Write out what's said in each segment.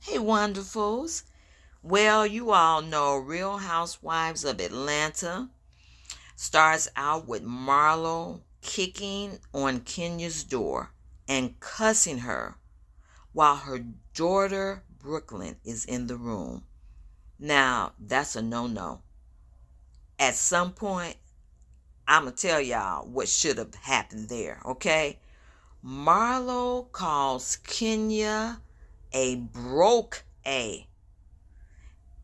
Hey, wonderfuls. Well, you all know Real Housewives of Atlanta starts out with Marlo kicking on Kenya's door and cussing her while her daughter Brooklyn is in the room. Now, that's a no-no. At some point, I'm going to tell y'all what should have happened there, okay? Marlo calls Kenya a broke A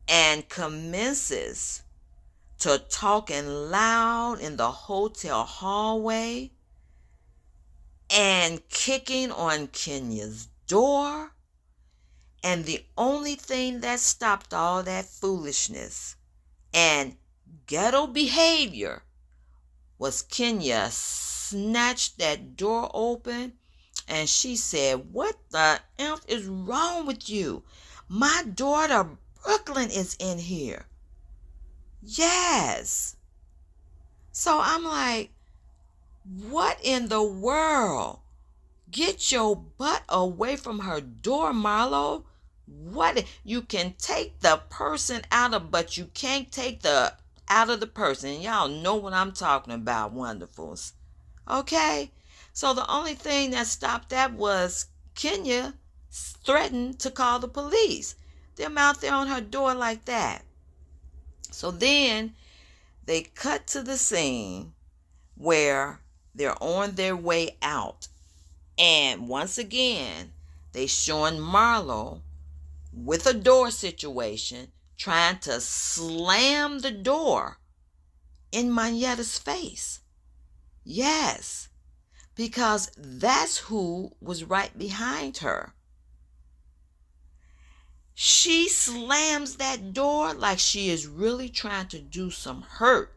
and commences to talking loud in the hotel hallway and kicking on Kenya's door. And the only thing that stopped all that foolishness and ghetto behavior was Kenya snatched that door open and she said, "What the F is wrong with you? My daughter Brooklyn is in here." Yes. So I'm like, what in the world? Get your butt away from her door, Marlo. What? You can take the person out of, but you can't take the out of the person. Y'all know what I'm talking about, wonderfuls. Okay? So the only thing that stopped that was Kenya threatened to call the police. Them out there on her door like that. So then they cut to the scene where they're on their way out. And once again, they showing Marlo with a door situation trying to slam the door in Manyetta's face. Yes, because that's who was right behind her. She slams that door like she is really trying to do some hurt.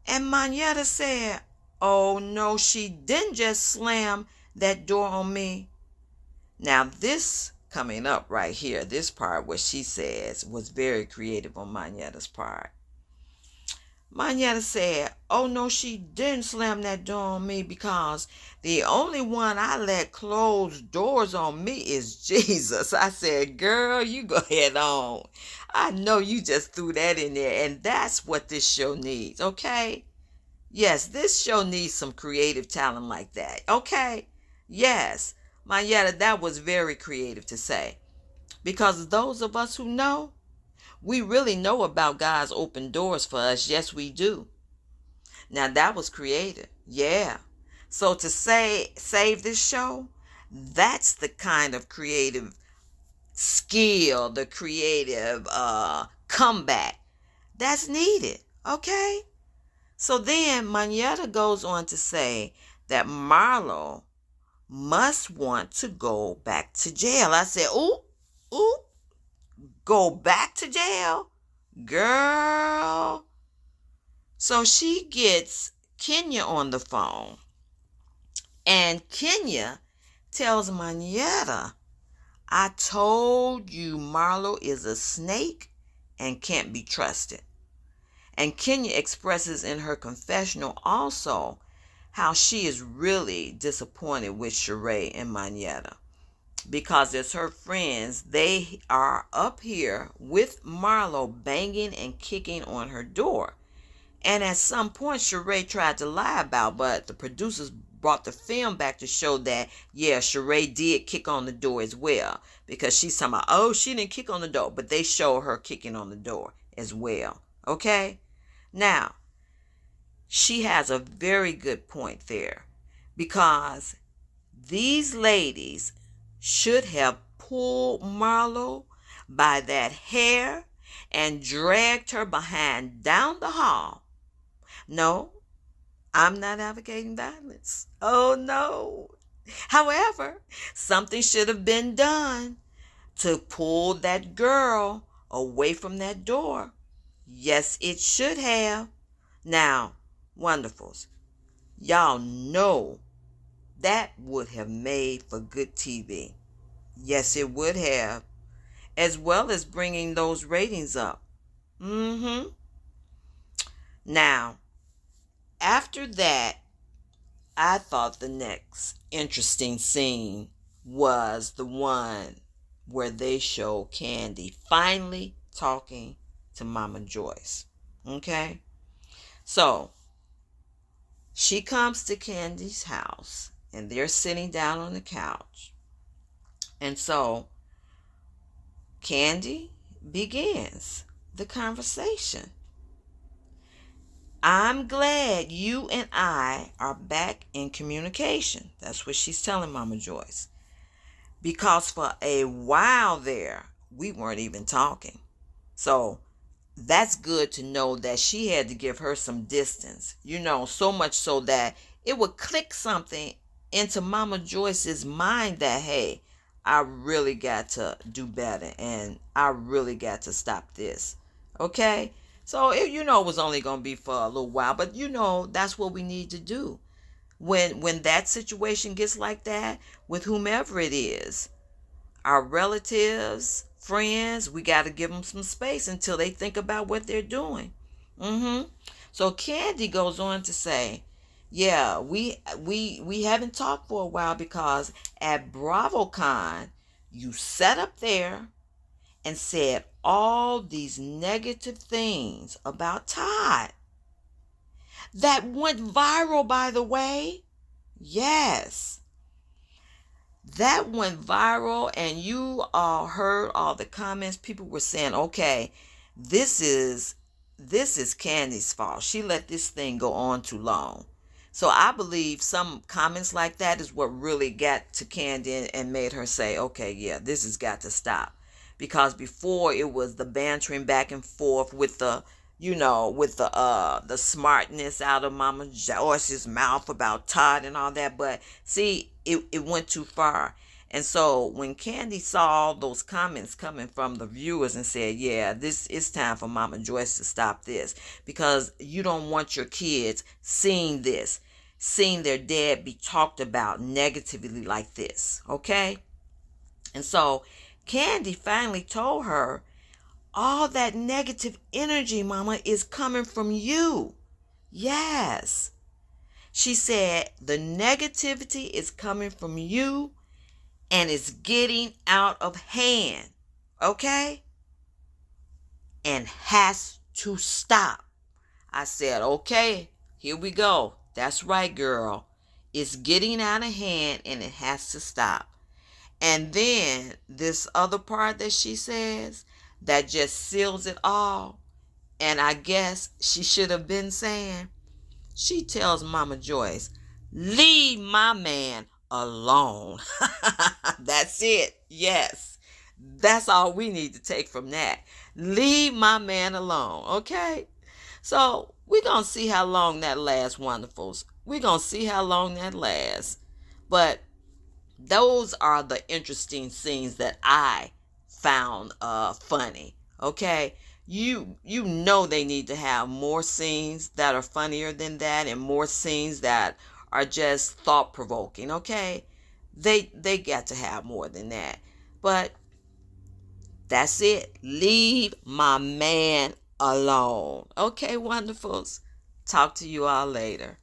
And Manyetta said, "Oh no, she didn't just slam that door on me." Now this coming up right here, this part where she says was very creative on Manyetta's part. Manyetta said, "Oh no, she didn't slam that door on me because the only one I let close doors on me is Jesus." I said, "Girl, you go ahead on. I know you just threw that in there, and that's what this show needs, okay? Yes, this show needs some creative talent like that, okay? Yes, Manyetta, that was very creative to say. Because those of us who know, we really know about God's open doors for us. Yes, we do. Now that was creative. Yeah. So to say save this show, that's the kind of creative skill, the creative comeback that's needed. Okay? So then Manyetta goes on to say that Marlo must want to go back to jail. I said, ooh, go back to jail? Girl. So she gets Kenya on the phone. And Kenya tells Manyetta, "I told you Marlo is a snake and can't be trusted." And Kenya expresses in her confessional also how she is really disappointed with Sheree and Manyetta. Because as her friends, they are up here with Marlo banging and kicking on her door. And at some point, Sheree tried to lie about, but the producers brought the film back to show that, yeah, Sheree did kick on the door as well. Because she's talking about, oh, she didn't kick on the door, but they show her kicking on the door as well. Okay? Now, she has a very good point there. Because these ladies should have pulled Marlo by that hair and dragged her behind down the hall. No, I'm not advocating violence. Oh no. However, something should have been done to pull that girl away from that door. Yes, it should have. Now, wonderfuls, y'all know that would have made for good TV. Yes, it would have. As well as bringing those ratings up. Now, after that, I thought the next interesting scene was the one where they show Kandi finally talking to Mama Joyce. Okay? So, she comes to Kandi's house and they're sitting down on the couch. And so, Kandi begins the conversation. I'm glad you and I are back in communication. That's what she's telling Mama Joyce. Because for a while there, we weren't even talking. So that's good to know that she had to give her some distance. So much so that it would click something into Mama Joyce's mind that, hey, I really got to do better and I really got to stop this. Okay? So, it was only going to be for a little while, but that's what we need to do. When that situation gets like that, with whomever it is, our relatives, friends, we got to give them some space until they think about what they're doing. So Kandi goes on to say, yeah, we haven't talked for a while because at BravoCon, you sat up there and said all these negative things about Todd. That went viral, by the way. Yes. That went viral, and you all heard all the comments. People were saying, okay, this is Kandi's fault. She let this thing go on too long. So I believe some comments like that is what really got to Kandi and made her say, okay, yeah, this has got to stop. Because before it was the bantering back and forth with the smartness out of Mama Joyce's mouth about Todd and all that. But see, it went too far. And so when Kandi saw those comments coming from the viewers and said, yeah, this is time for Mama Joyce to stop this, because you don't want your kids seeing this, seeing their dad be talked about negatively like this. Okay? And so Kandi finally told her, all that negative energy, Mama, is coming from you. Yes. She said the negativity is coming from you and it's getting out of hand. Okay? And has to stop. I said, okay, here we go. That's right, girl. It's getting out of hand and it has to stop. And then this other part that she says that just seals it all, and I guess she should have been saying, she tells Mama Joyce, leave my man alone. That's it. Yes. That's all we need to take from that. Leave my man alone. Okay? So we're going to see how long that lasts, wonderfuls. We're going to see how long that lasts. But those are the interesting scenes that I found funny. Okay? You know they need to have more scenes that are funnier than that, and more scenes that are just thought-provoking. Okay? They got to have more than that. But that's it. Leave my man alone. Okay, wonderfuls. Talk to you all later.